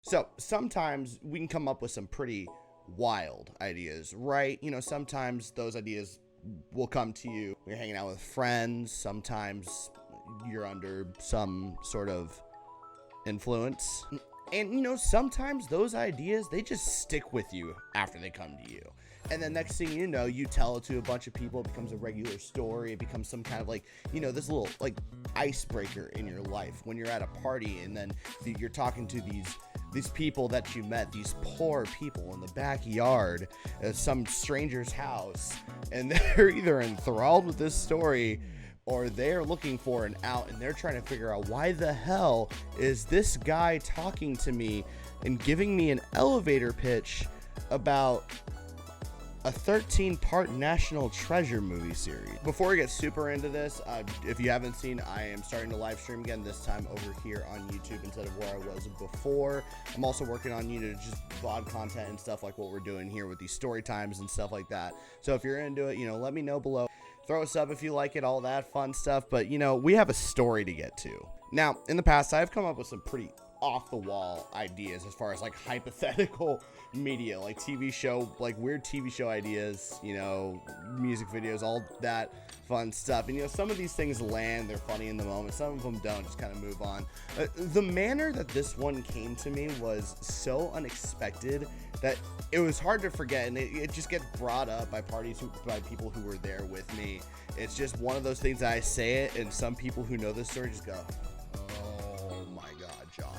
So sometimes we can come up with some pretty wild ideas, right? Sometimes those ideas will come to you. You're hanging out with friends. Sometimes you're under some sort of influence. And, sometimes those ideas, they just stick with you after they come to you. And then next thing you know, you tell it to a bunch of people. It becomes a regular story. It becomes some kind of this little icebreaker in your life when you're at a party, and then you're talking to these people that you met, these poor people in the backyard of some stranger's house, and they're either enthralled with this story or they're looking for an out, and they're trying to figure out, why the hell is this guy talking to me and giving me an elevator pitch about a 13-part National Treasure movie series. Before we get super into this, if you haven't seen, I am starting to live stream again, this time over here on YouTube instead of where I was before. I'm also working on, just VOD content and stuff like what we're doing here with these story times and stuff like that. So if you're into it, let me know below. Throw us up if you like it, all that fun stuff. But, we have a story to get to. Now, in the past, I've come up with some pretty off-the-wall ideas as far as, hypothetical media, TV show, weird TV show ideas, music videos, all that fun stuff. And, some of these things land, they're funny in the moment. Some of them don't, just kind of move on. The manner that this one came to me was so unexpected that it was hard to forget, and it just gets brought up by by people who were there with me. It's just one of those things that I say it, and some people who know this story just go, "Oh my God, John,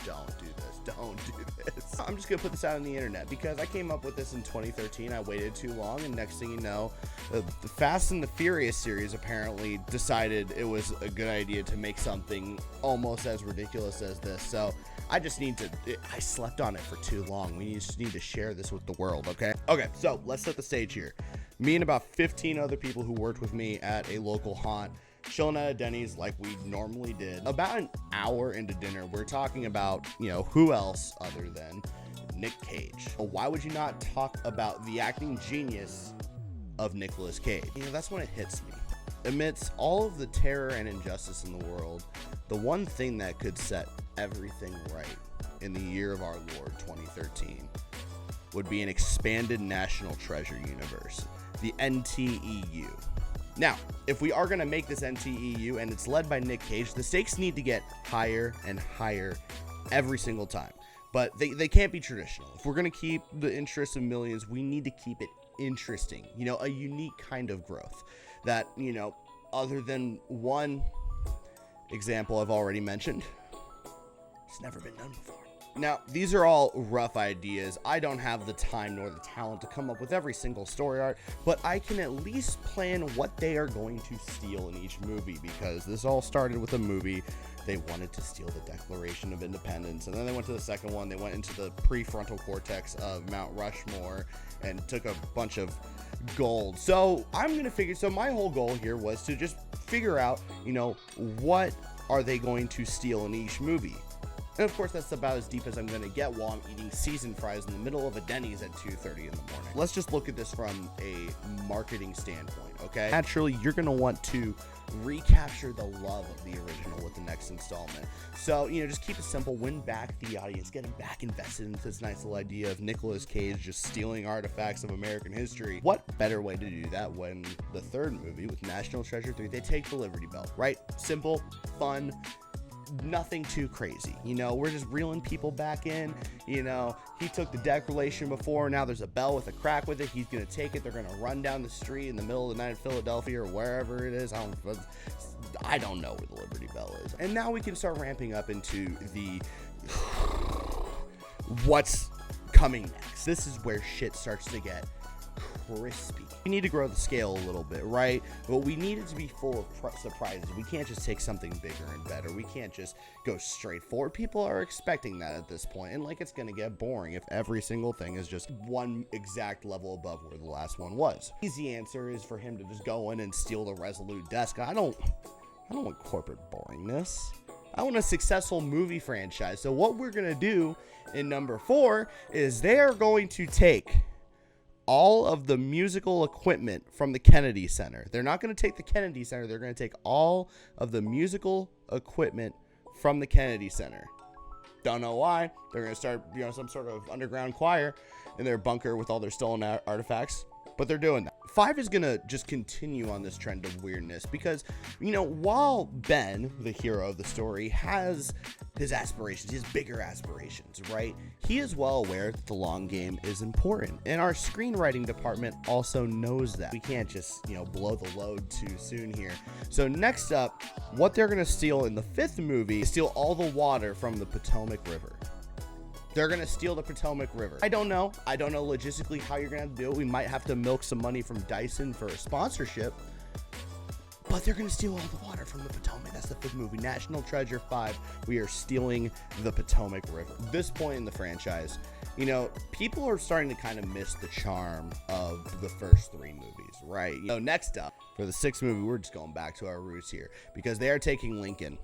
don't do this. I'm just gonna put this out on the internet because I came up with this in 2013. I waited too long, and next thing you know, the Fast and the Furious series apparently decided it was a good idea to make something almost as ridiculous as this. So I just I slept on it for too long. We just need to share this with the world, okay? Okay, so let's set the stage here. Me and about 15 other people who worked with me at a local haunt, chilling at a Denny's like we normally did. About an hour into dinner, we're talking about, who else other than Nick Cage. Well, why would you not talk about the acting genius of Nicolas Cage? That's when it hits me. Amidst all of the terror and injustice in the world, the one thing that could set everything right in the year of our Lord 2013 would be an expanded National Treasure universe, the NTEU. Now, if we are going to make this NTEU and it's led by Nick Cage, the stakes need to get higher and higher every single time. But they can't be traditional. If we're going to keep the interest of millions, we need to keep it interesting. A unique kind of growth that, other than one example I've already mentioned, it's never been done before. Now, these are all rough ideas. I don't have the time nor the talent to come up with every single story arc, but I can at least plan what they are going to steal in each movie, because this all started with a movie. They wanted to steal the Declaration of Independence, and then they went to the second one. They went into the prefrontal cortex of Mount Rushmore and took a bunch of gold. So my whole goal here was to just figure out, what are they going to steal in each movie? And of course, that's about as deep as I'm going to get while I'm eating seasoned fries in the middle of a Denny's at 2:30 in the morning. Let's just look at this from a marketing standpoint, okay? Naturally, you're going to want to recapture the love of the original with the next installment. So, just keep it simple, win back the audience, get them back invested into this nice little idea of Nicolas Cage just stealing artifacts of American history. What better way to do that when the third movie with National Treasure 3, they take the Liberty Bell, right? Simple, fun, nothing too crazy. We're just reeling people back in. He took the Declaration before, now there's a bell with a crack with it. He's gonna take it. They're gonna run down the street in the middle of the night in Philadelphia or wherever it is. I don't know where the Liberty Bell is. And now we can start ramping up into the what's coming next. This is where shit starts to get crispy. We need to grow the scale a little bit, right? But we need it to be full of surprises. We can't just take something bigger and better. We can't just go straight forward. People are expecting that at this point, and it's gonna get boring if every single thing is just one exact level above where the last one was. Easy answer is for him to just go in and steal the Resolute desk. I don't want corporate boringness. I want a successful movie franchise. So what we're gonna do in number 4 is they are going to take all of the musical equipment from the Kennedy Center. They're not going to take the Kennedy Center. They're going to take all of the musical equipment from the Kennedy Center. Don't know why. They're going to start, some sort of underground choir in their bunker with all their stolen artifacts. But they're doing that. 5 is going to just continue on this trend of weirdness because, while Ben, the hero of the story, has his aspirations, his bigger aspirations, right? He is well aware that the long game is important. And our screenwriting department also knows that. We can't just, blow the load too soon here. So next up, what they're going to steal in the 5th movie is steal all the water from the Potomac River. They're going to steal the Potomac River. I don't know logistically how you're going to have to do it. We might have to milk some money from Dyson for a sponsorship. But they're going to steal all the water from the Potomac. That's the 5th movie. National Treasure 5. We are stealing the Potomac River. At this point in the franchise, people are starting to kind of miss the charm of the first 3 movies, right? Next up, for the 6th movie, we're just going back to our roots here because they are taking Lincoln.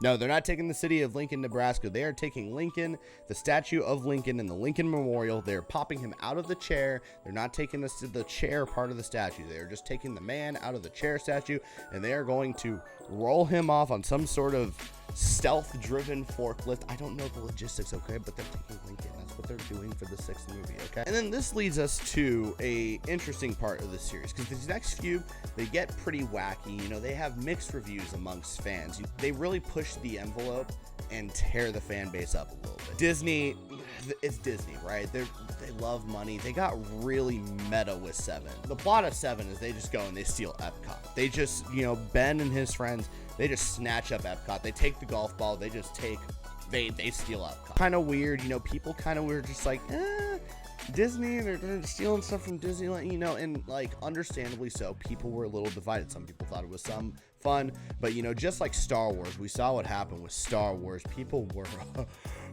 No, they're not taking the city of Lincoln, Nebraska. They are taking Lincoln, the statue of Lincoln, and the Lincoln Memorial. They're popping him out of the chair. They're not taking us to the chair part of the statue. They're just taking the man out of the chair statue, and they are going to roll him off on some sort of stealth-driven forklift. I don't know the logistics, okay, but they're taking Lincoln. That's what they're doing for the 6th movie, okay? And then this leads us to a interesting part of the series, because these next few, they get pretty wacky. They have mixed reviews amongst fans. They really push the envelope and tear the fan base up a little bit. Disney, it's Disney, right? They love money. They got really meta with 7. The plot of 7 is they just go and they steal Epcot. They just, Ben and his friends, they just snatch up Epcot. They take the golf ball. They just they steal Epcot. Kind of weird, people kind of were just like, Disney, they're stealing stuff from Disneyland, and like understandably so, people were a little divided. Some people thought it was some fun, but just like Star Wars, we saw what happened with Star Wars. People were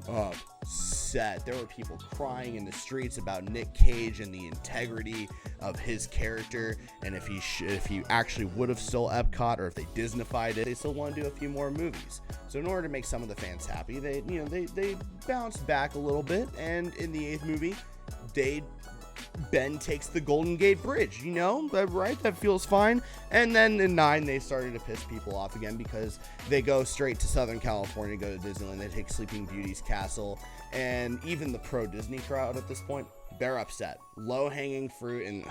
upset. There were people crying in the streets about Nick Cage and the integrity of his character, and if he actually would have stole Epcot, or if they Disneyfied it. They still want to do a few more movies. So in order to make some of the fans happy, they bounced back a little bit, and in the 8th movie, Ben takes the Golden Gate Bridge, right? That feels fine. And then in 9, they started to piss people off again because they go straight to Southern California, go to Disneyland. They take Sleeping Beauty's castle, and even the pro-Disney crowd at this point, they're upset. Low-hanging fruit, and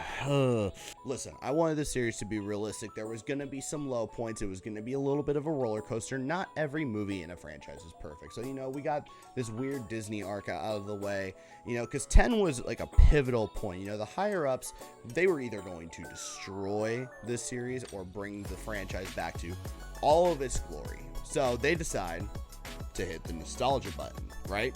listen, I wanted this series to be realistic. There was going to be some low points. It was going to be a little bit of a roller coaster. Not every movie in a franchise is perfect. So, we got this weird Disney arc out of the way, because 10 was like a pivotal point. The higher-ups, they were either going to destroy this series or bring the franchise back to all of its glory. So they decide to hit the nostalgia button, right?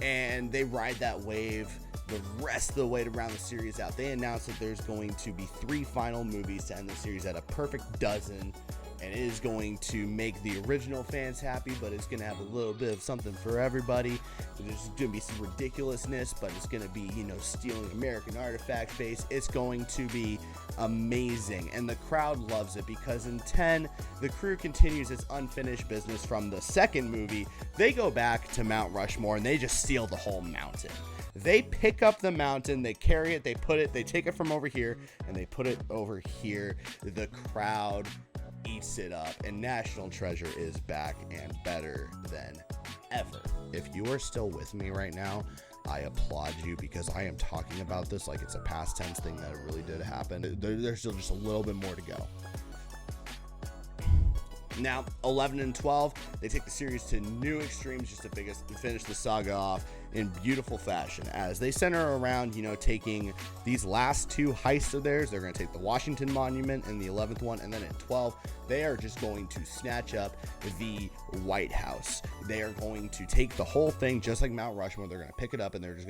And they ride that wave the rest of the way to round the series out. They announced that there's going to be 3 final movies to end the series at a perfect dozen, and it is going to make the original fans happy, but it's going to have a little bit of something for everybody. So there's going to be some ridiculousness, but it's going to be, stealing American artifact base. It's going to be amazing, and the crowd loves it because in 10, the crew continues its unfinished business from the 2nd movie. They go back to Mount Rushmore, and they just steal the whole mountain. They pick up the mountain, they carry it, they take it from over here, and they put it over here. The crowd eats it up, and National Treasure is back and better than ever. If you are still with me right now, I applaud you because I am talking about this like it's a past tense thing that really did happen. There's still just a little bit more to go. Now, 11 and 12, they take the series to new extremes just to finish the saga off in beautiful fashion as they center around, taking these last 2 heists of theirs. They're going to take the Washington Monument in the 11th one, and then in 12, they are just going to snatch up the White House. They are going to take the whole thing, just like Mount Rushmore. They're going to pick it up, and they're just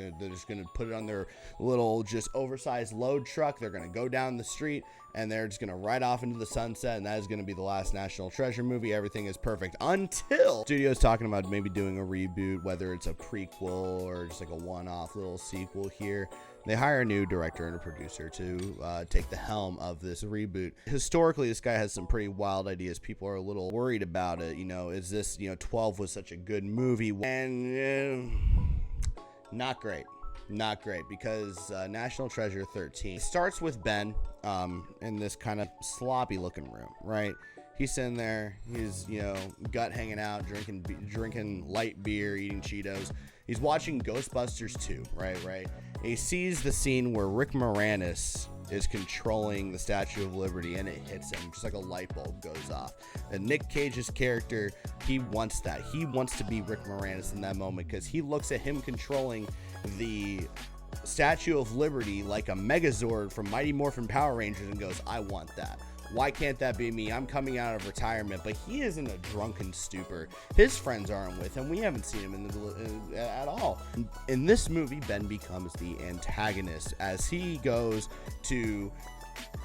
going to put it on their little, just oversized load truck. They're going to go down the street, and they're just going to ride off into the sunset, and that is going to be the last National Treasure movie. Everything is perfect until studio's talking about maybe doing a reboot, whether it's a prequel or just like a one-off little sequel here. They hire a new director and a producer to take the helm of this reboot. Historically, this guy has some pretty wild ideas. People are a little worried about it. Is this, 12 was such a good movie? And not great. Not great, because National Treasure 13 starts with Ben in this kind of sloppy looking room, right? He's sitting there, his gut hanging out, drinking light beer, eating Cheetos. He's watching Ghostbusters 2, right? And he sees the scene where Rick Moranis is controlling the Statue of Liberty, and it hits him just like a light bulb goes off. And Nick Cage's character, he wants that. He wants to be Rick Moranis in that moment because he looks at him controlling the Statue of Liberty like a Megazord from Mighty Morphin Power Rangers and goes, I want that. Why can't that be me? I'm coming out of retirement, but he is in a drunken stupor. His friends aren't with him. We haven't seen him at all. In this movie, Ben becomes the antagonist as he goes to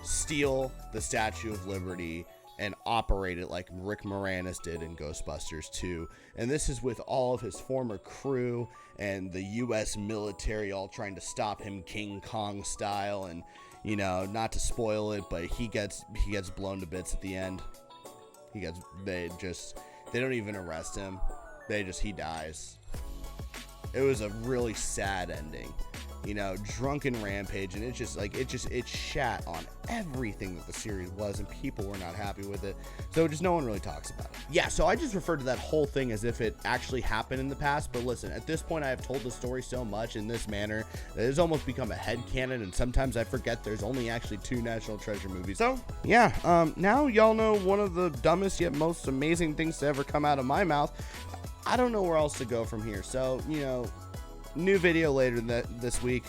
steal the Statue of Liberty and operate it like Rick Moranis did in Ghostbusters 2. And this is with all of his former crew and the U.S. military all trying to stop him King Kong style. And not to spoil it, but he gets blown to bits at the end. They don't even arrest him. He dies. It was a really sad ending. Drunken rampage, and it shat on everything that the series was, and people were not happy with it. So no one really talks about it. Yeah, so I just referred to that whole thing as if it actually happened in the past. But listen, at this point, I have told the story so much in this manner that it's almost become a headcanon, and sometimes I forget there's only actually 2 National Treasure movies. So yeah, now y'all know one of the dumbest yet most amazing things to ever come out of my mouth. I don't know where else to go from here. So new video later this week.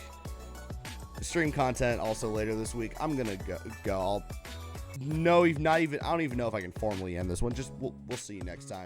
Stream content also later this week. I'm gonna go. I don't even know if I can formally end this one. We'll see you next time.